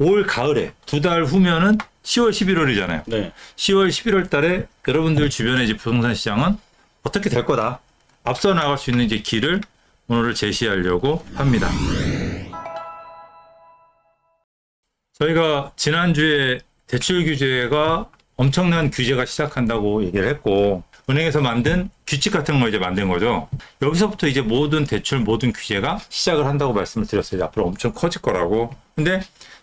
올 가을에 2달 후면은 10월, 11월이잖아요. 네. 10월, 11월 달에 여러분들 주변의 이제 부동산 시장은 어떻게 될 거다. 앞서 나갈 수 있는 이제 길을 오늘 제시하려고 합니다. 저희가 지난주에 대출 규제가 엄청난 규제가 시작한다고 얘기를 했고, 은행에서 만든 규칙 같은 거 이제 만든 거죠. 여기서부터 이제 모든 대출, 모든 규제가 시작을 한다고 말씀을 드렸어요. 앞으로 엄청 커질 거라고. 근데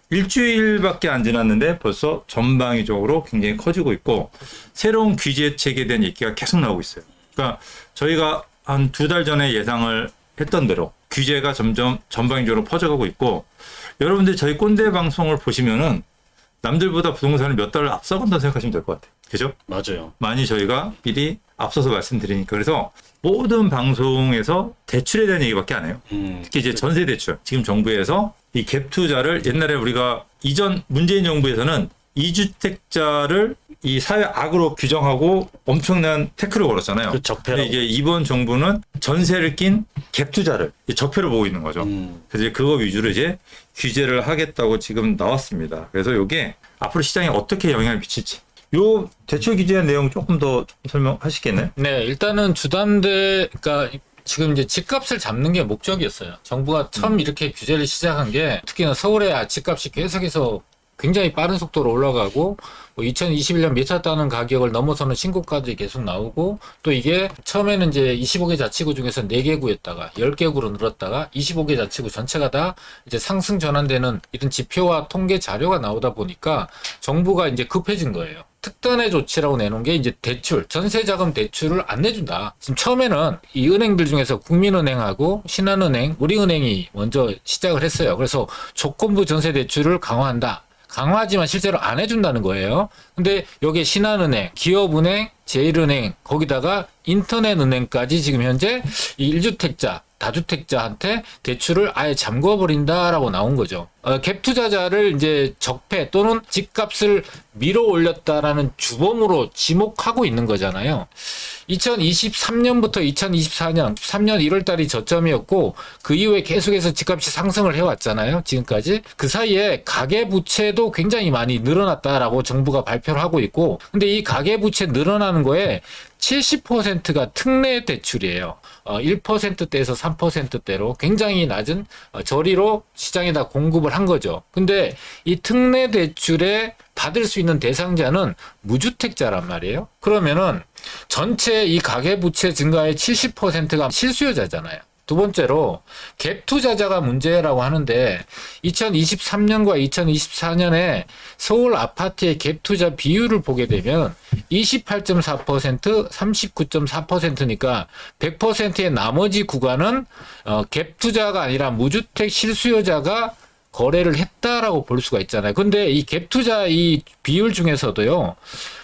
일주일밖에 안 지났는데 벌써 전방위적으로 굉장히 커지고 있고, 새로운 규제 체계에 대한 얘기가 계속 나오고 있어요. 그러니까 저희가 한 2달 전에 예상을 했던 대로 규제가 점점 전방위적으로 퍼져가고 있고, 여러분들 저희 꼰대 방송을 보시면은 남들보다 부동산을 몇 달을 앞서간다고 생각하시면 될 것 같아요. 그죠? 맞아요. 많이 저희가 미리 앞서서 말씀드리니까. 그래서 모든 방송에서 대출에 대한 얘기밖에 안 해요. 특히 이제 전세 대출. 지금 정부에서 이 갭 투자를, 옛날에 우리가 이전 문재인 정부에서는 2주택자를 이 사회 악으로 규정하고 엄청난 태클을 걸었잖아요. 그 적폐라고. 근데 이제 이번 정부는 전세를 낀 갭 투자를 적폐로 보고 있는 거죠. 그래서 이제 그거 위주로 이제 규제를 하겠다고 지금 나왔습니다. 그래서 이게 앞으로 시장에 어떻게 영향을 미칠지. 요 대출 규제의 내용 조금 더 설명하시겠나요? 네, 일단은 주담대, 그러니까 지금 이제 집값을 잡는 게 목적이었어요. 정부가 처음 이렇게 규제를 시작한 게, 특히나 서울의 집값이 계속해서 굉장히 빠른 속도로 올라가고, 뭐 2021년 미쳤다는 가격을 넘어서는 신고가들이 계속 나오고, 또 이게 처음에는 이제 25개 자치구 중에서 4개 구였다가 10개 구로 늘었다가 25개 자치구 전체가 다 이제 상승 전환되는 이런 지표와 통계 자료가 나오다 보니까 정부가 이제 급해진 거예요. 특단의 조치라고 내놓은 게 이제 대출, 전세자금 대출을 안 내준다. 지금 처음에는 이 은행들 중에서 국민은행하고 신한은행, 우리은행이 먼저 시작을 했어요. 그래서 조건부 전세 대출을 강화한다. 강화하지만 실제로 안 해준다는 거예요. 근데 여기에 신한은행, 기업은행, 제일은행, 거기다가 인터넷은행까지 지금 현재 이 1주택자, 다주택자한테 대출을 아예 잠궈버린다라고 나온 거죠. 갭 투자자를 이제 적폐 또는 집값을 밀어 올렸다라는 주범으로 지목하고 있는 거잖아요. 2023년부터 2024년 3년 1월 달이 저점이었고, 그 이후에 계속해서 집값이 상승을 해왔잖아요. 지금까지. 그 사이에 가계부채도 굉장히 많이 늘어났다라고 정부가 발표를 하고 있고, 근데 이 가계부채 늘어나는 거에 70%가 특례 대출이에요. 1%대에서 3%대로 굉장히 낮은 저리로 시장에다 공급을 한 거죠. 근데 이 특례 대출에 받을 수 있는 대상자는 무주택자란 말이에요. 그러면은 전체 이 가계부채 증가의 70%가 실수요자잖아요. 두 번째로 갭 투자자가 문제라고 하는데, 2023년과 2024년에 서울 아파트의 갭 투자 비율을 보게 되면 28.4%, 39.4%니까 100%의 나머지 구간은 갭 투자가 아니라 무주택 실수요자가 거래를 했다라고 볼 수가 있잖아요. 근데 이 갭 투자 이 비율 중에서도요,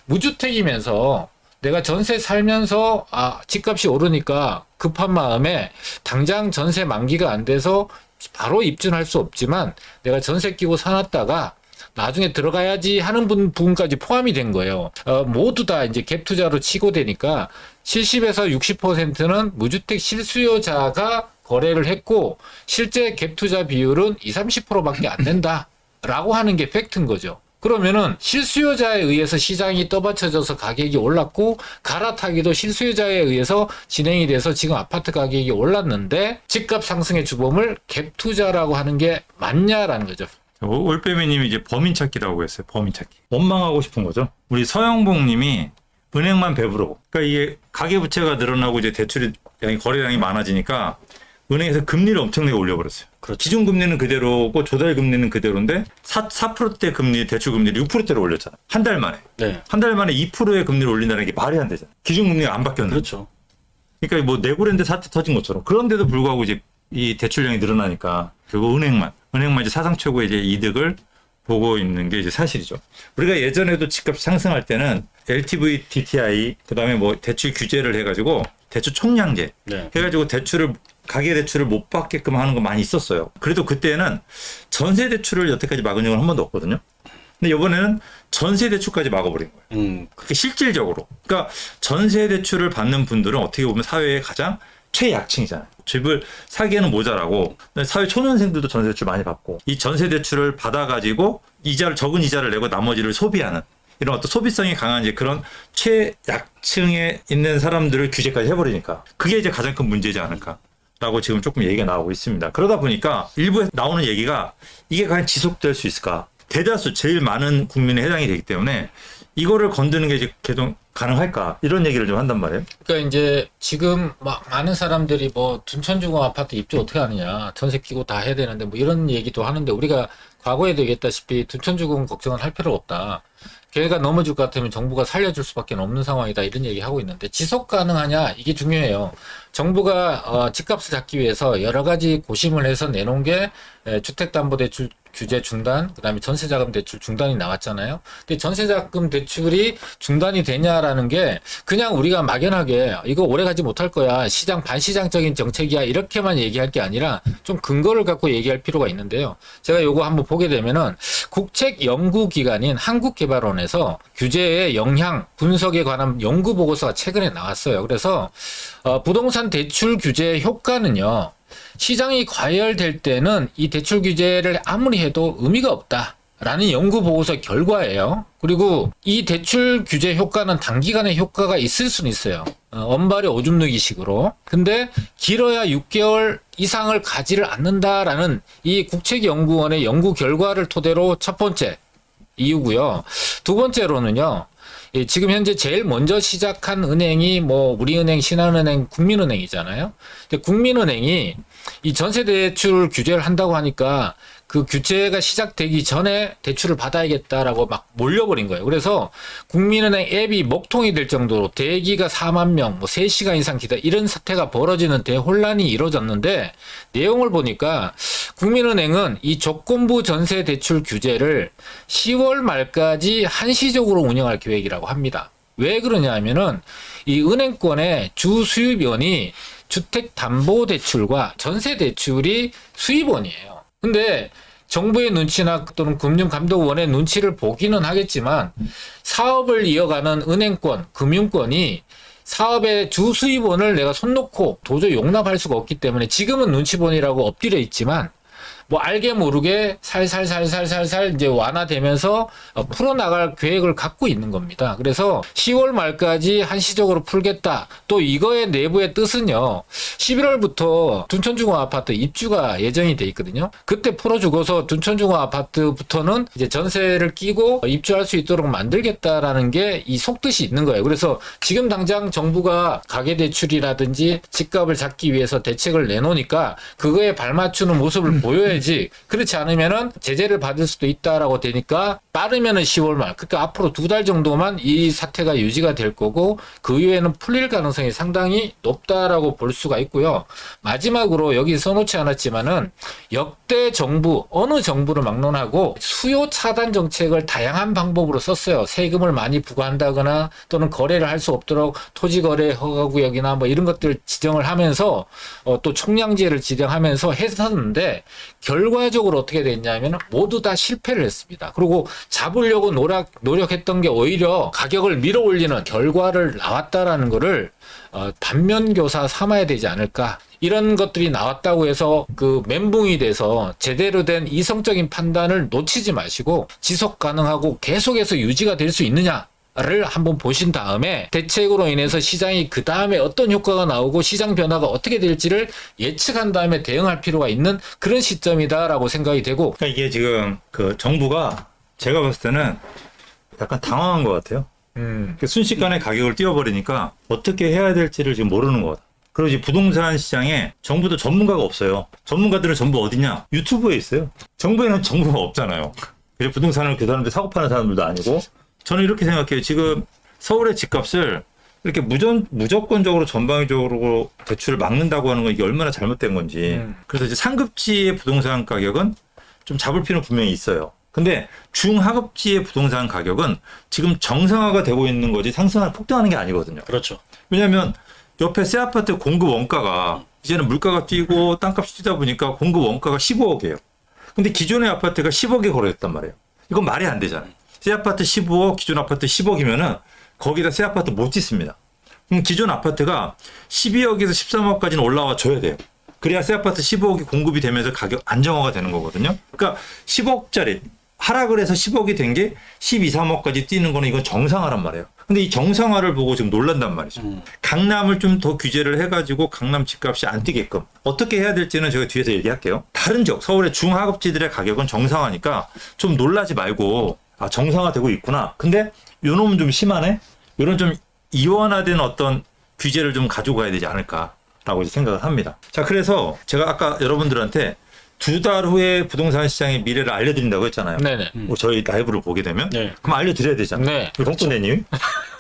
무주택이면서 내가 전세 살면서 집값이 오르니까 급한 마음에 당장 전세 만기가 안 돼서 바로 입주할 수 없지만 내가 전세 끼고 사놨다가 나중에 들어가야지 하는 부분까지 포함이 된 거예요. 모두 다 이제 갭 투자로 치고 되니까 70에서 60%는 무주택 실수요자가 거래를 했고, 실제 갭 투자 비율은 20-30%밖에 안 된다라고 하는 게 팩트인 거죠. 그러면은 실수요자에 의해서 시장이 떠받쳐져서 가격이 올랐고, 갈아타기도 실수요자에 의해서 진행이 돼서 지금 아파트 가격이 올랐는데, 집값 상승의 주범을 갭 투자라고 하는 게 맞냐라는 거죠. 올빼미님이 이제 범인 찾기라고 했어요. 범인 찾기. 원망하고 싶은 거죠. 우리 서영봉님이 은행만 배부르고, 그러니까 이게 가계부채가 늘어나고 이제 대출이 거래량이 많아지니까 은행에서 금리를 엄청나게 올려버렸어요. 그렇죠. 기준금리는 그대로고 조달금리는 그대로인데 4%대 금리, 대출금리를 6%대로 올렸잖아요. 한 달 만에. 네. 한 달 만에 2%의 금리를 올린다는 게 말이 안 되잖아요. 기준금리가 안 바뀌었는데. 그렇죠. 그러니까 뭐 네고랜드 사태 터진 것처럼. 그런데도 불구하고 이제 이 대출량이 늘어나니까 결국 은행만 이제 사상 최고의 이제 이득을 보고 있는 게 이제 사실이죠. 우리가 예전에도 집값 상승할 때는 LTV, DTI, 그다음에 뭐 대출 규제를 해가지고 대출 총량제 네. 해가지고 가계 대출을 못 받게끔 하는 거 많이 있었어요. 그래도 그때는 전세 대출을 여태까지 막은 적은 한 번도 없거든요. 근데 이번에는 전세 대출까지 막아버린 거예요. 그게 실질적으로. 그러니까 전세 대출을 받는 분들은 어떻게 보면 사회의 가장 최약층이잖아요. 집을 사기에는 모자라고 사회 초년생들도 전세 대출 많이 받고 이 전세 대출을 받아가지고 적은 이자를 내고 나머지를 소비하는 이런 어떤 소비성이 강한 이제 그런 최약층에 있는 사람들을 규제까지 해버리니까 그게 이제 가장 큰 문제지 않을까라고 지금 조금 얘기가 나오고 있습니다. 그러다 보니까 일부에 나오는 얘기가 이게 과연 지속될 수 있을까? 대다수 제일 많은 국민에 해당이 되기 때문에 이거를 건드는 게 이제 계속 가능할까? 이런 얘기를 좀 한단 말이에요. 그러니까 이제 지금 막 많은 사람들이 뭐 둔촌주거 아파트 입주 어떻게 하느냐, 전세 끼고 다 해야 되는데 뭐 이런 얘기도 하는데 우리가 과거에도 얘기했다시피 둔촌주거는 걱정은 할 필요가 없다. 걔가 넘어질 것 같으면 정부가 살려줄 수밖에 없는 상황이다 이런 얘기 하고 있는데 지속 가능하냐 이게 중요해요. 정부가 집값을 잡기 위해서 여러 가지 고심을 해서 내놓은 게 주택담보대출 규제 중단, 그다음에 전세자금 대출 중단이 나왔잖아요. 근데 전세자금 대출이 중단이 되냐라는 게 그냥 우리가 막연하게 이거 오래 가지 못할 거야, 시장 반시장적인 정책이야 이렇게만 얘기할 게 아니라 좀 근거를 갖고 얘기할 필요가 있는데요. 제가 요거 한번 보게 되면은 국책 연구기관인 한국개발원에서 규제의 영향 분석에 관한 연구 보고서가 최근에 나왔어요. 그래서 부동산 대출 규제의 효과는요. 시장이 과열될 때는 이 대출 규제를 아무리 해도 의미가 없다라는 연구 보고서 결과예요. 그리고 이 대출 규제 효과는 단기간에 효과가 있을 수는 있어요. 언발의 오줌 누기식으로. 근데 길어야 6개월 이상을 가지를 않는다라는 이 국책연구원의 연구 결과를 토대로 첫 번째 이유고요. 두 번째로는요. 지금 현재 제일 먼저 시작한 은행이 뭐 우리은행, 신한은행, 국민은행이잖아요. 근데 국민은행이 이 전세대출 규제를 한다고 하니까 그 규제가 시작되기 전에 대출을 받아야겠다라고 막 몰려버린 거예요. 그래서 국민은행 앱이 먹통이 될 정도로 대기가 4만 명, 뭐 3시간 이상 기다 이런 사태가 벌어지는 대혼란이 이루어졌는데 내용을 보니까 국민은행은 이 조건부 전세 대출 규제를 10월 말까지 한시적으로 운영할 계획이라고 합니다. 왜 그러냐 하면은 이 은행권의 주 수입원이 주택담보대출과 전세대출이 수입원이에요. 근데 정부의 눈치나 또는 금융감독원의 눈치를 보기는 하겠지만 사업을 이어가는 은행권, 금융권이 사업의 주 수입원을 내가 손 놓고 도저히 용납할 수가 없기 때문에 지금은 눈치본이라고 엎드려 있지만 뭐 알게 모르게 살살살살살살 이제 완화되면서 풀어나갈 계획을 갖고 있는 겁니다. 그래서 10월 말까지 한시적으로 풀겠다. 또 이거의 내부의 뜻은요. 11월부터 둔촌중앙 아파트 입주가 예정이 돼 있거든요. 그때 풀어주고서 둔촌중앙 아파트부터는 이제 전세를 끼고 입주할 수 있도록 만들겠다라는 게 이 속뜻이 있는 거예요. 그래서 지금 당장 정부가 가계대출이라든지 집값을 잡기 위해서 대책을 내놓으니까 그거에 발맞추는 모습을 보여야 지 그렇지 않으면은 제재를 받을 수도 있다라고 되니까 빠르면은 10월 말, 그러니까 앞으로 2달 정도만 이 사태가 유지가 될 거고 그 이후에는 풀릴 가능성이 상당히 높다라고 볼 수가 있고요. 마지막으로 여기 써놓지 않았지만은 역대 정부 어느 정부를 막론하고 수요 차단 정책을 다양한 방법으로 썼어요. 세금을 많이 부과한다거나 또는 거래를 할 수 없도록 토지거래 허가구역이나 뭐 이런 것들 지정을 하면서 또 총량제를 지정하면서 했었는데 결과적으로 어떻게 됐냐면 모두 다 실패를 했습니다. 그리고 잡으려고 노력했던 게 오히려 가격을 밀어 올리는 결과를 나왔다라는 거를 반면교사 삼아야 되지 않을까. 이런 것들이 나왔다고 해서 그 멘붕이 돼서 제대로 된 이성적인 판단을 놓치지 마시고 지속 가능하고 계속해서 유지가 될 수 있느냐 를 한번 보신 다음에 대책으로 인해서 시장이 그 다음에 어떤 효과가 나오고 시장 변화가 어떻게 될지를 예측한 다음에 대응할 필요가 있는 그런 시점이다라고 생각이 되고, 그러니까 이게 지금 그 정부가 제가 봤을 때는 약간 당황한 것 같아요. 순식간에 가격을 띄워버리니까 어떻게 해야 될지를 지금 모르는 것 같아요. 그리고 이제 부동산 시장에 정부도 전문가가 없어요. 전문가들은 전부 어디냐? 유튜브에 있어요. 정부에는 정보가 없잖아요. 그래서 부동산을 그 사람들 사고 파는 사람들도 아니고. 저는 이렇게 생각해요. 지금 서울의 집값을 이렇게 무조건적으로 전방위적으로 대출을 막는다고 하는 건 이게 얼마나 잘못된 건지. 그래서 이제 상급지의 부동산 가격은 좀 잡을 필요는 분명히 있어요. 근데 중하급지의 부동산 가격은 지금 정상화가 되고 있는 거지 상승하는 폭등하는 게 아니거든요. 그렇죠. 왜냐하면 옆에 새 아파트 공급 원가가 이제는 물가가 뛰고 땅값이 뛰다 보니까 공급 원가가 15억이에요. 근데 기존의 아파트가 10억에 거래됐단 말이에요. 이건 말이 안 되잖아요. 새 아파트 15억, 기존 아파트 10억이면은 거기다 새 아파트 못 짓습니다. 그럼 기존 아파트가 12억에서 13억까지는 올라와 줘야 돼요. 그래야 새 아파트 15억이 공급이 되면서 가격 안정화가 되는 거거든요. 그러니까 10억짜리 하락을 해서 10억이 된 게 12, 3억까지 뛰는 거는 이건 정상화란 말이에요. 근데 이 정상화를 보고 지금 놀란단 말이죠. 강남을 좀 더 규제를 해가지고 강남 집값이 안 뛰게끔 어떻게 해야 될지는 제가 뒤에서 얘기할게요. 다른 지역, 서울의 중하급지들의 가격은 정상화니까 좀 놀라지 말고 아 정상화되고 있구나. 근데 요놈은 좀 심하네. 요런 좀 이원화된 어떤 규제를 좀 가지고 가야 되지 않을까라고 이제 생각을 합니다. 자, 그래서 제가 아까 여러분들한테 2달 후에 부동산 시장의 미래를 알려드린다고 했잖아요. 네네. 뭐 저희 라이브를 보게 되면 네. 그럼 알려드려야 되잖아요. 네. 동분대님.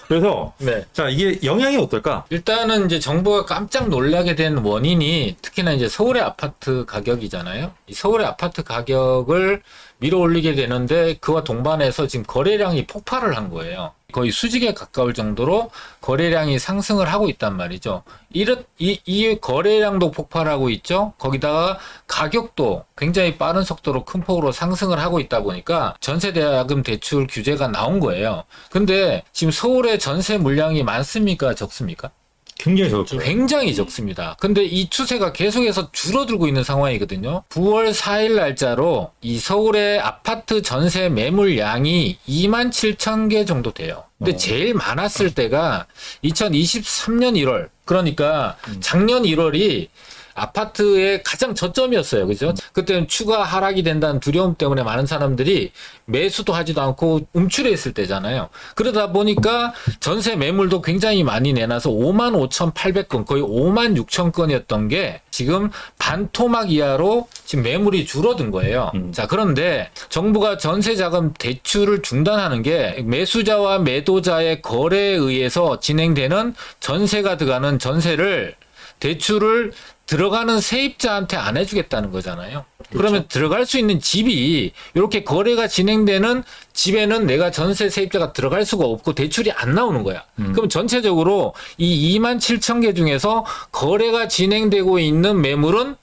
그래서 네. 자 이게 영향이 어떨까? 일단은 이제 정부가 깜짝 놀라게 된 원인이 특히나 이제 서울의 아파트 가격이잖아요. 이 서울의 아파트 가격을 밀어 올리게 되는데 그와 동반해서 지금 거래량이 폭발을 한 거예요. 거의 수직에 가까울 정도로 거래량이 상승을 하고 있단 말이죠. 이 거래량도 폭발하고 있죠. 거기다가 가격도 굉장히 빠른 속도로 큰 폭으로 상승을 하고 있다 보니까 전세대금 대출 규제가 나온 거예요. 근데 지금 서울의 전세 물량이 많습니까? 적습니까? 굉장히 적죠. 굉장히 적습니다. 근데 이 추세가 계속해서 줄어들고 있는 상황이거든요. 9월 4일 날짜로 이 서울의 아파트 전세 매물량이 27,000개 정도 돼요. 근데 제일 많았을 때가 2023년 1월. 그러니까 작년 1월이 아파트의 가장 저점이었어요. 그죠? 그때는 추가 하락이 된다는 두려움 때문에 많은 사람들이 매수도 하지도 않고 움츠려 있을 때잖아요. 그러다 보니까 전세 매물도 굉장히 많이 내놔서 55,800건, 거의 56,000건이었던 게 지금 반토막 이하로 지금 매물이 줄어든 거예요. 자, 그런데 정부가 전세자금 대출을 중단하는 게 매수자와 매도자의 거래에 의해서 진행되는 전세가 들어가는 전세를 대출을 들어가는 세입자한테 안 해주겠다는 거잖아요. 그러면 들어갈 수 있는 집이 이렇게 거래가 진행되는 집에는 내가 전세 세입자가 들어갈 수가 없고 대출이 안 나오는 거야. 그럼 전체적으로 이 27,000개 중에서 거래가 진행되고 있는 매물은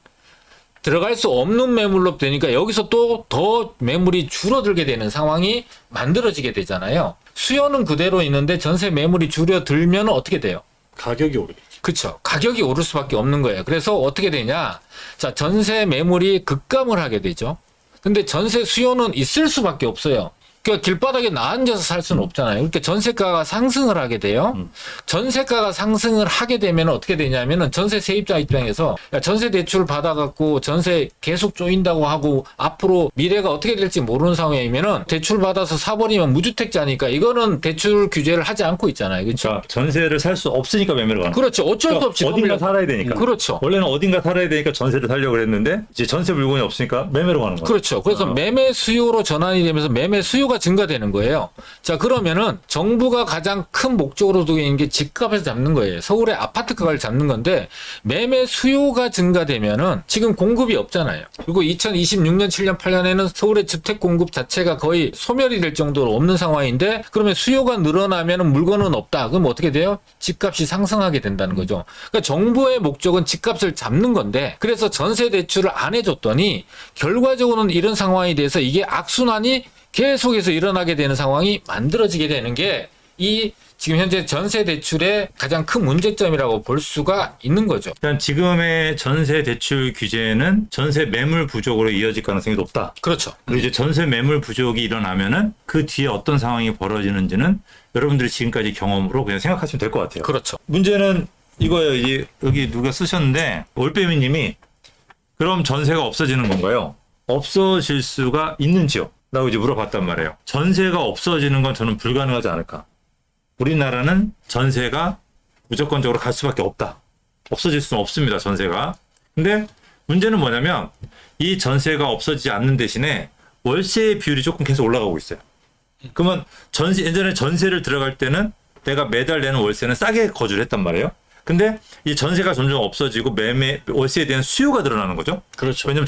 들어갈 수 없는 매물로 되니까 여기서 또 더 매물이 줄어들게 되는 상황이 만들어지게 되잖아요. 수요는 그대로 있는데 전세 매물이 줄어들면 어떻게 돼요? 가격이 오르겠죠. 그렇죠. 가격이 오를 수밖에 없는 거예요. 그래서 어떻게 되냐? 자, 전세 매물이 급감을 하게 되죠. 근데 전세 수요는 있을 수밖에 없어요. 그러니까 길바닥에 나앉아서 살 수는 없잖아요. 그러니까 전세가가 상승을 하게 돼요. 전세가가 상승을 하게 되면 어떻게 되냐면은 전세 세입자 입장에서 야, 전세 대출 받아갖고 전세 계속 조인다고 하고 앞으로 미래가 어떻게 될지 모르는 상황이면은 대출 받아서 사버리면 무주택자니까 이거는 대출 규제를 하지 않고 있잖아요. 그렇죠? 그러니까 전세를 살 수 없으니까 매매를 가는 거예요. 그렇죠. 어쩔 수 없이 어딘가 살아야 되니까. 그렇죠. 원래는 어딘가 살아야 되니까 전세를 살려고 그랬는데 이제 전세 물건이 없으니까 매매로 가는 거예요. 그렇죠. 그래서 매매 수요로 전환이 되면서 매매 수요가 증가되는 거예요. 자, 그러면은 정부가 가장 큰 목적으로 두고 있는 게 집값을 잡는 거예요. 서울의 아파트 가격을 잡는 건데 매매 수요가 증가되면은 지금 공급이 없잖아요. 그리고 2026년, 7년, 8년에는 서울의 주택 공급 자체가 거의 소멸이 될 정도로 없는 상황인데 그러면 수요가 늘어나면은 물건은 없다. 그럼 어떻게 돼요? 집값이 상승하게 된다는 거죠. 그러니까 정부의 목적은 집값을 잡는 건데 그래서 전세 대출을 안 해줬더니 결과적으로는 이런 상황이 돼서 이게 악순환이 계속해서 일어나게 되는 상황이 만들어지게 되는 게 이 지금 현재 전세 대출의 가장 큰 문제점이라고 볼 수가 있는 거죠. 일단 지금의 전세 대출 규제는 전세 매물 부족으로 이어질 가능성이 높다. 그렇죠. 그리고 이제 전세 매물 부족이 일어나면은 그 뒤에 어떤 상황이 벌어지는지는 여러분들이 지금까지 경험으로 그냥 생각하시면 될 것 같아요. 그렇죠. 문제는 이거예요. 여기 누가 쓰셨는데 올빼미님이 그럼 전세가 없어지는 건가요? 없어질 수가 있는지요? 라고 이제 물어봤단 말이에요. 전세가 없어지는 건 저는 불가능하지 않을까. 우리나라는 전세가 무조건적으로 갈 수밖에 없다. 없어질 수는 없습니다. 전세가. 근데 문제는 뭐냐면 이 전세가 없어지지 않는 대신에 월세의 비율이 조금 계속 올라가고 있어요. 그러면 예전에 전세를 들어갈 때는 내가 매달 내는 월세는 싸게 거주를 했단 말이에요. 근데 이 전세가 점점 없어지고 월세에 대한 수요가 늘어나는 거죠. 그렇죠. 왜냐면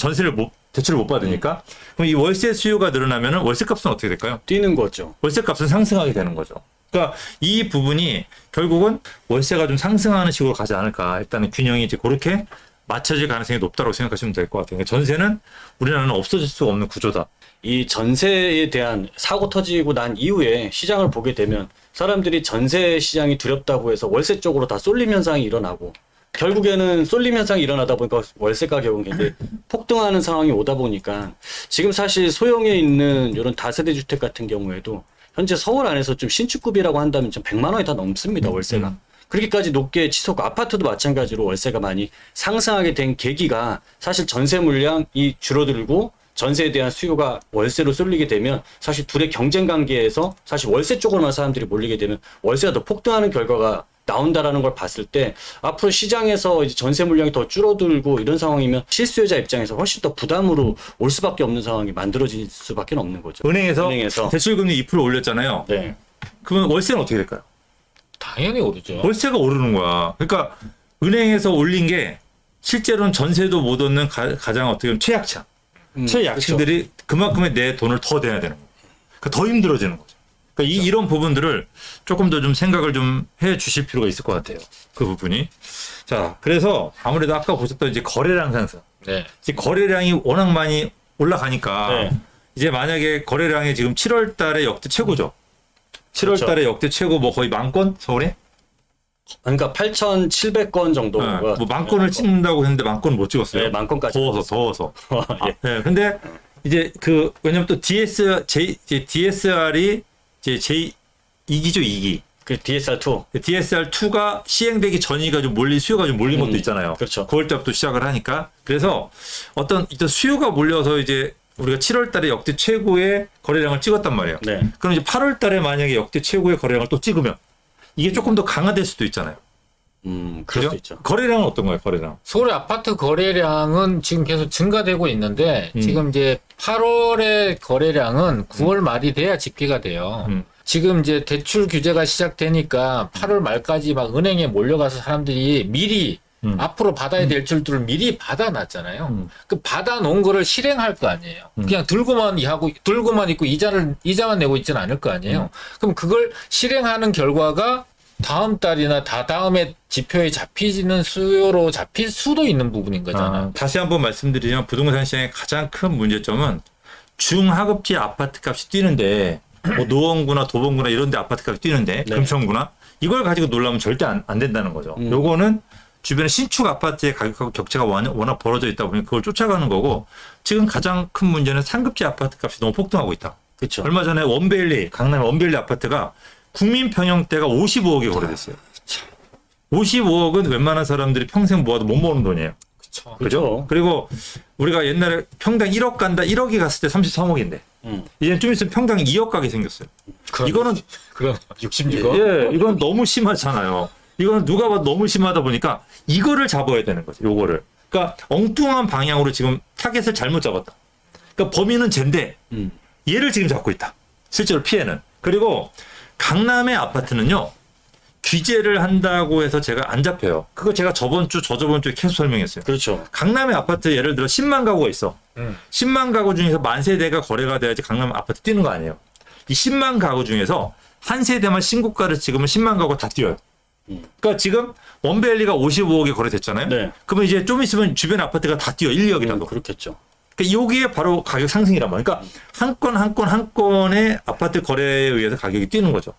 대출을 못 받으니까. 그럼 이 월세 수요가 늘어나면은 월세 값은 어떻게 될까요? 뛰는 거죠. 월세 값은 상승하게 되는 거죠. 그러니까 이 부분이 결국은 월세가 좀 상승하는 식으로 가지 않을까. 일단은 균형이 이제 그렇게 맞춰질 가능성이 높다고 생각하시면 될 것 같아요. 그러니까 전세는 우리나라는 없어질 수가 없는 구조다. 이 전세에 대한 사고 터지고 난 이후에 시장을 보게 되면 사람들이 전세 시장이 두렵다고 해서 월세 쪽으로 다 쏠림 현상이 일어나고 결국에는 쏠림 현상이 일어나다 보니까 월세 가격은 굉장히 폭등하는 상황이 오다 보니까 지금 사실 소형에 있는 이런 다세대 주택 같은 경우에도 현재 서울 안에서 좀 신축급이라고 한다면 좀 100만 원이 다 넘습니다, 월세가. 그렇게까지 높게 치솟고 아파트도 마찬가지로 월세가 많이 상승하게 된 계기가 사실 전세 물량이 줄어들고 전세에 대한 수요가 월세로 쏠리게 되면 사실 둘의 경쟁 관계에서 사실 월세 쪽으로만 사람들이 몰리게 되면 월세가 더 폭등하는 결과가 나온다라는 걸 봤을 때 앞으로 시장에서 이제 전세 물량이 더 줄어들고 이런 상황이면 실수요자 입장에서 훨씬 더 부담으로 올 수밖에 없는 상황이 만들어질 수밖에 없는 거죠. 은행에서 대출금리 2% 올렸잖아요. 네. 그러면 월세는 어떻게 될까요? 당연히 오르죠. 월세가 오르는 거야. 그러니까 은행에서 올린 게 실제로는 전세도 못 얻는 가장 어떻게 보면 최약층. 최약층들이 그만큼의 내 돈을 더 내야 되는 거예요. 그러니까 더 힘들어지는 거죠. 그러니까 이런 부분들을 조금 더 좀 생각을 좀 해 주실 필요가 있을 것 같아요. 그 부분이. 자, 그래서 아무래도 아까 보셨던 이제 거래량 상승. 네. 이제 거래량이 워낙 많이 올라가니까 네. 이제 만약에 거래량이 지금 7월 달에 역대 최고죠. 7월 그렇죠. 달에 역대 최고 뭐 거의 10,000건 서울에? 그러니까 8,700건 정도가 뭐 10,000건을 찍는다고 했는데 10,000건 못 찍었어요. 네, 10,000건까지. 더워서. 예. 네, 근데 이제 왜냐면 또 DSR이 이제 제2기죠, 2기. 그 DSR2. DSR2가 시행되기 전이가 좀 수요가 좀 몰린 것도 있잖아요. 그렇죠. 9월 달부터 시작을 하니까. 그래서 어떤 수요가 몰려서 이제 우리가 7월 달에 역대 최고의 거래량을 찍었단 말이에요. 네. 그럼 이제 8월 달에 만약에 역대 최고의 거래량을 또 찍으면 이게 조금 더 강화될 수도 있잖아요. 그럴 그죠? 수 있죠. 거래량은 어떤가요, 거래량? 서울 아파트 거래량은 지금 계속 증가되고 있는데 지금 이제 8월의 거래량은 9월 말이 돼야 집계가 돼요. 지금 이제 대출 규제가 시작되니까 8월 말까지 막 은행에 몰려가서 사람들이 미리 앞으로 받아야 될 줄들을 미리 받아놨잖아요. 그 받아놓은 거를 실행할 거 아니에요. 그냥 들고만 있고 이자만 내고 있지는 않을 거 아니에요. 그럼 그걸 실행하는 결과가 다음 달이나 다다음에 지표에 잡히는 수요로 잡힐 수도 있는 부분인 거잖아요. 다시 한번 말씀드리면 부동산 시장의 가장 큰 문제점은 중하급지 아파트 값이 뛰는데 뭐 노원구나 도봉구나 이런 데 아파트 값이 뛰는데 네. 금천구나 이걸 가지고 놀라면 절대 안 된다는 거죠. 요거는 주변에 신축 아파트의 가격하고 격차가 워낙 벌어져 있다 보니 그걸 쫓아가는 거고 지금 가장 큰 문제는 상급지 아파트 값이 너무 폭등하고 있다. 그렇죠. 얼마 전에 강남 원벨리 아파트가 국민평형대가 55억에 거래됐어요. 55억은 웬만한 사람들이 평생 모아도 못 모으는 돈이에요. 그렇죠. 그죠? 그리고 우리가 옛날에 평당 1억 간다, 1억이 갔을 때 33억인데, 이제는 좀 있으면 평당 2억 가게 생겼어요. 이거는, 그럼 66억? 예, 이건 너무 심하잖아요. 이거는 누가 봐도 너무 심하다 보니까 이거를 잡아야 되는 거죠, 요거를. 그러니까 엉뚱한 방향으로 지금 타겟을 잘못 잡았다. 그러니까 범인은 쟤인데, 얘를 지금 잡고 있다. 실제로 피해는. 그리고 강남의 아파트는요, 규제를 한다고 해서 제가 안 잡혀요. 그거 제가 저저번 주에 계속 설명했어요. 그렇죠. 강남의 아파트 예를 들어 10만 가구가 있어. 10만 가구 중에서 만 세대가 거래가 돼야지 강남 아파트 뛰는 거 아니에요. 이 10만 가구 중에서 한 세대만 신고가를 찍으면 10만 가구가 다 뛰어요. 그러니까 지금 원벨리가 55억에 거래됐잖아요. 네. 그러면 이제 좀 있으면 주변 아파트가 다 뛰어. 1, 2억이라도. 그렇겠죠. 그러니까 여기에 바로 가격 상승이란 말이에요. 그러니까 한 건의 아파트 거래에 의해서 가격이 뛰는 거죠.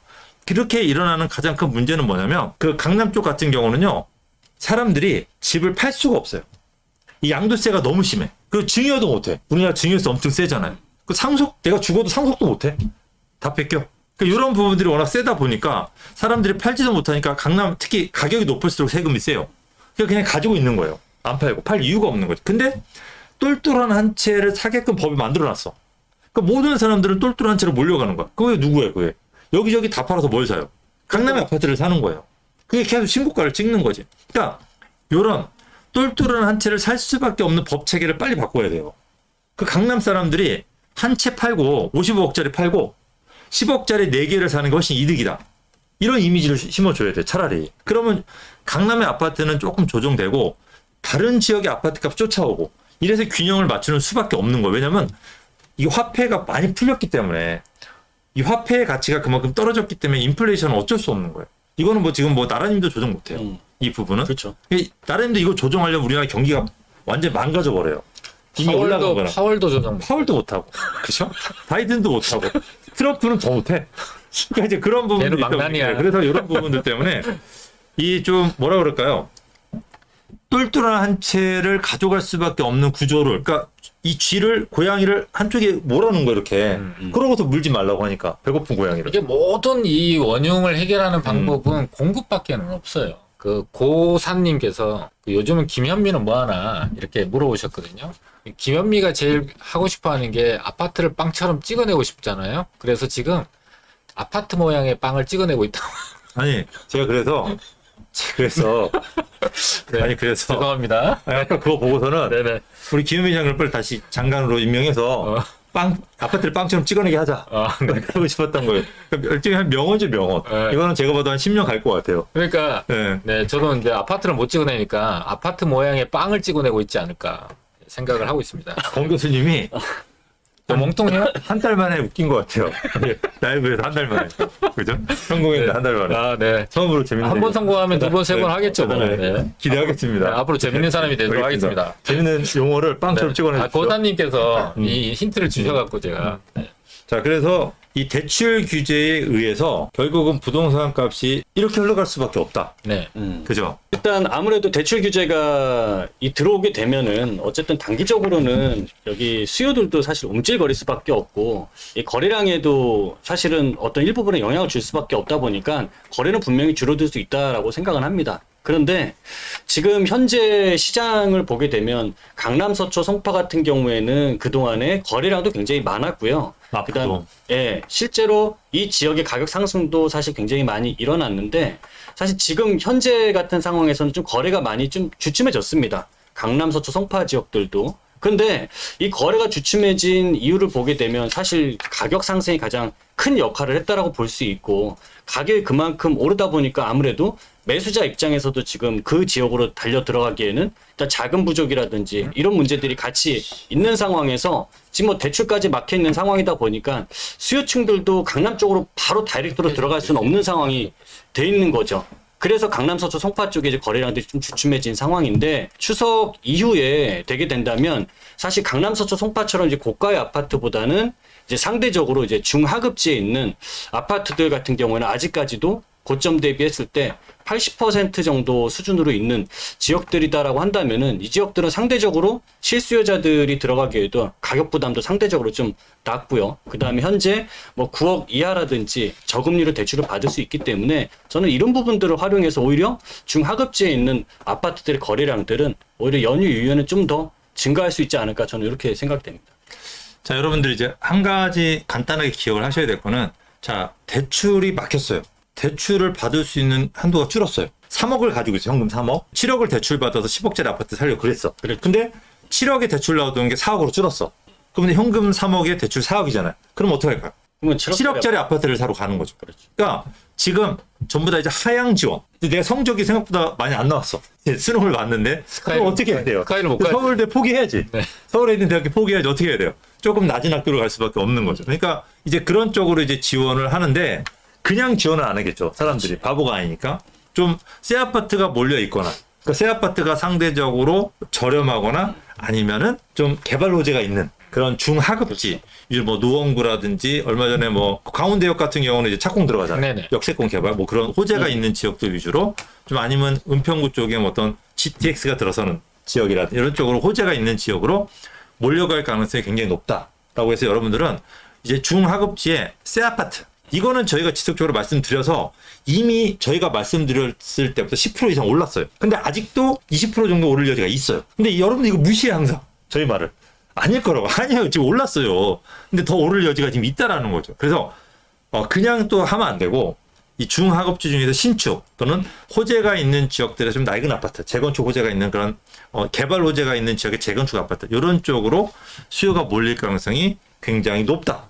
그렇게 일어나는 가장 큰 문제는 뭐냐면 그 강남 쪽 같은 경우는요. 사람들이 집을 팔 수가 없어요. 이 양도세가 너무 심해. 그 증여도 못 해. 우리나라 증여세 엄청 세잖아요. 그 내가 죽어도 상속도 못 해. 다 뺏겨. 그러니까 이런 부분들이 워낙 세다 보니까 사람들이 팔지도 못하니까 강남 특히 가격이 높을수록 세금이 세요. 그냥 가지고 있는 거예요. 안 팔고 팔 이유가 없는 거죠. 근데 똘똘한 한 채를 사게끔 법이 만들어놨어. 그러니까 모든 사람들은 똘똘한 채로 몰려가는 거야. 그게 누구예요? 그게 여기저기 다 팔아서 뭘 사요? 강남의 아파트를 사는 거예요. 그게 계속 신고가를 찍는 거지. 그러니까 이런 똘똘한 한 채를 살 수밖에 없는 법 체계를 빨리 바꿔야 돼요. 그 강남 사람들이 한 채 팔고 55억짜리 팔고 10억짜리 4개를 사는 게 훨씬 이득이다. 이런 이미지를 심어줘야 돼. 차라리. 그러면 강남의 아파트는 조금 조정되고 다른 지역의 아파트 값 쫓아오고 이래서 균형을 맞추는 수밖에 없는 거예요. 왜냐면 이 화폐가 많이 풀렸기 때문에 이 화폐의 가치가 그만큼 떨어졌기 때문에 인플레이션은 어쩔 수 없는 거예요. 이거는 뭐 지금 뭐 나라님도 조정 못해요. 이 부분은. 그렇죠. 나름대로 이거 조정하려면 우리나라 경기가 완전 망가져 버려요. 이미 올라가거나 파월도 조정. 파월도 못하고, 그렇죠? 바이든도 못하고, 트럼프는 더 못해. 그러니까 이제 그런 부분들이 얘는 망나니야. 있거든요. 그래서 이런 부분들 때문에 이 좀 뭐라 그럴까요? 똘똘한 한 채를 가져갈 수밖에 없는 구조를, 그러니까 이 쥐를 고양이를 한쪽에 몰아놓은 거 이렇게. 그러고서 물지 말라고 하니까 배고픈 고양이를. 이게 모든 이 원흉을 해결하는 방법은 공급밖에는 없어요. 그 고사님께서 요즘은 김현미는 뭐하나 이렇게 물어보셨거든요. 김현미가 제일 하고 싶어하는 게 아파트를 빵처럼 찍어내고 싶잖아요. 그래서 지금 아파트 모양의 빵을 찍어내고 있다고. 아니 제가 그래서 네. 아니 그래서 죄송합니다. 아니, 아까 그거 보고서는 네네. 우리 김현미 장관을 빨리 다시 장관으로 임명해서 아파트를 빵처럼 찍어내게 하자. 그러고 싶었던 거예요. 그러니까 일종의 한 명언이죠, 명언. 네. 이거는 제가 봐도 한 10년 갈 것 같아요. 그러니까 네. 네, 저도 이제 아파트를 못 찍어내니까 아파트 모양의 빵을 찍어내고 있지 않을까 생각을 하고 있습니다. 공 교수님이 좀 멍뚱해요? 한 달 만에 웃긴 것 같아요. 라이브에서 한 달 만에. 그죠? 성공했는데 한 달 만에. 아, 네. 처음으로 재밌는 한 번 얘기. 성공하면 두 번, 세 번 하겠죠. 뭐. 네. 네. 기대하겠습니다. 네, 앞으로 재밌는 사람이 되도록 하겠습니다. 재밌는 용어를 빵처럼 찍어내주십시오. 고사님께서 이 힌트를 주셔갖고 제가. 네. 자, 그래서 이 대출 규제에 의해서 결국은 부동산 값이 이렇게 흘러갈 수밖에 없다. 네. 그죠? 일단 아무래도 대출 규제가 들어오게 되면은 어쨌든 단기적으로는 여기 수요들도 사실 움찔거릴 수밖에 없고 이 거래량에도 사실은 어떤 일부분에 영향을 줄 수밖에 없다 보니까 거래는 분명히 줄어들 수 있다라고 생각은 합니다. 그런데 지금 현재 시장을 보게 되면 강남, 서초, 송파 같은 경우에는 그동안에 거래량도 굉장히 많았고요. 그다음 예, 실제로 이 지역의 가격 상승도 사실 굉장히 많이 일어났는데 사실 지금 현재 같은 상황에서는 좀 거래가 많이 좀 주춤해졌습니다. 강남, 서초, 송파 지역들도. 근데 이 거래가 주춤해진 이유를 보게 되면 사실 가격 상승이 가장 큰 역할을 했다라고 볼 수 있고 가격이 그만큼 오르다 보니까 아무래도 매수자 입장에서도 지금 그 지역으로 달려 들어가기에는 일단 자금 부족이라든지 이런 문제들이 같이 있는 상황에서 지금 뭐 대출까지 막혀 있는 상황이다 보니까 수요층들도 강남 쪽으로 바로 다이렉트로 들어갈 수는 없는 상황이 돼 있는 거죠. 그래서 강남, 서초, 송파 쪽에 이제 거래량들이 좀 주춤해진 상황인데 추석 이후에 되게 된다면 사실 강남, 서초, 송파처럼 이제 고가의 아파트보다는 이제 상대적으로 이제 중하급지에 있는 아파트들 같은 경우에는 아직까지도 고점 대비했을 때 80% 정도 수준으로 있는 지역들이다라고 한다면은 이 지역들은 상대적으로 실수요자들이 들어가기에도 가격 부담도 상대적으로 좀 낮고요. 그 다음에 현재 뭐 9억 이하라든지 저금리로 대출을 받을 수 있기 때문에 저는 이런 부분들을 활용해서 오히려 중하급지에 있는 아파트들의 거래량들은 오히려 연휴 이후에는 좀 더 증가할 수 있지 않을까 저는 이렇게 생각됩니다. 자, 여러분들 이제 한 가지 간단하게 기억을 하셔야 될 거는 자, 대출이 막혔어요. 대출을 받을 수 있는 한도가 줄었어요. 3억을 가지고 있어요. 현금 3억. 7억을 대출 받아서 10억짜리 아파트 살려고 그랬어. 근데 7억에 대출 나오던 게 4억으로 줄었어. 그러면 현금 3억에 대출 4억이잖아요. 그럼 어떻게 할까요? 그러면 7억짜리 아파트를 사러 가는 거죠. 그렇죠. 그러니까 지금 전부 다 이제 하향 지원. 내 성적이 생각보다 많이 안 나왔어. 이제 수능을 봤는데 그럼 어떻게 해야 돼요? 스카이를 못 가야지. 서울대 포기해야지. 네. 서울에 있는 대학교 포기해야지. 어떻게 해야 돼요? 조금 낮은 학교로 갈 수밖에 없는 거죠. 그러니까 이제 그런 쪽으로 이제 지원을 하는데 그냥 지원을 안 하겠죠. 사람들이 바보가 아니니까 좀 새 아파트가 몰려 있거나, 그러니까 새 아파트가 상대적으로 저렴하거나 아니면은 좀 개발 호재가 있는 그런 중하급지, 이제 뭐 노원구라든지 얼마 전에 뭐 강원대역 같은 경우는 이제 착공 들어가잖아요. 네네. 역세권 개발 뭐 그런 호재가 있는 지역들 위주로 좀 아니면 은평구 쪽에 뭐 어떤 GTX가 들어서는 지역이라든지 이런 쪽으로 호재가 있는 지역으로 몰려갈 가능성이 굉장히 높다라고 해서 여러분들은 이제 중하급지의 새 아파트 이거는 저희가 지속적으로 말씀드려서 이미 저희가 말씀드렸을 때부터 10% 이상 올랐어요. 근데 아직도 20% 정도 오를 여지가 있어요. 근데 여러분들 이거 무시해 항상 저희 말을. 아닐 거라고. 아니에요. 지금 올랐어요. 근데 더 오를 여지가 지금 있다라는 거죠. 그래서 그냥 또 하면 안 되고 이 중하급지 중에서 신축 또는 호재가 있는 지역들에 좀 낡은 아파트, 재건축 호재가 있는 그런 개발 호재가 있는 지역의 재건축 아파트 이런 쪽으로 수요가 몰릴 가능성이 굉장히 높다.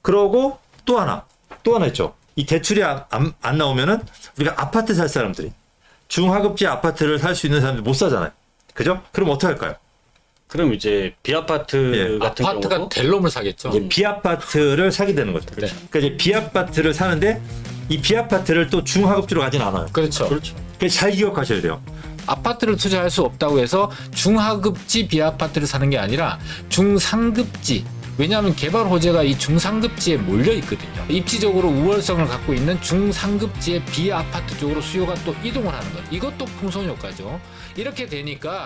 그러고 또 하나 있죠. 이 대출이 안 나오면은 우리가 아파트 살 사람들이 중하급지 아파트를 살 수 있는 사람들이 못 사잖아요. 그죠? 그럼 어떻게 할까요? 그럼 이제 비아파트 같은 아파트가 경우도 될 놈을 사겠죠. 이제 비아파트를 사게 되는 거죠. 네. 그러니까 이제 비아파트를 사는데 이 비아파트를 또 중하급지로 가진 않아요. 그렇죠. 그렇죠. 그러니까 잘 기억하셔야 돼요. 아파트를 투자할 수 없다고 해서 중하급지 비아파트를 사는 게 아니라 중상급지. 왜냐하면 개발 호재가 이 중상급지에 몰려 있거든요. 입지적으로 우월성을 갖고 있는 중상급지의 비아파트 쪽으로 수요가 또 이동을 하는 것. 이것도 풍선 효과죠. 이렇게 되니까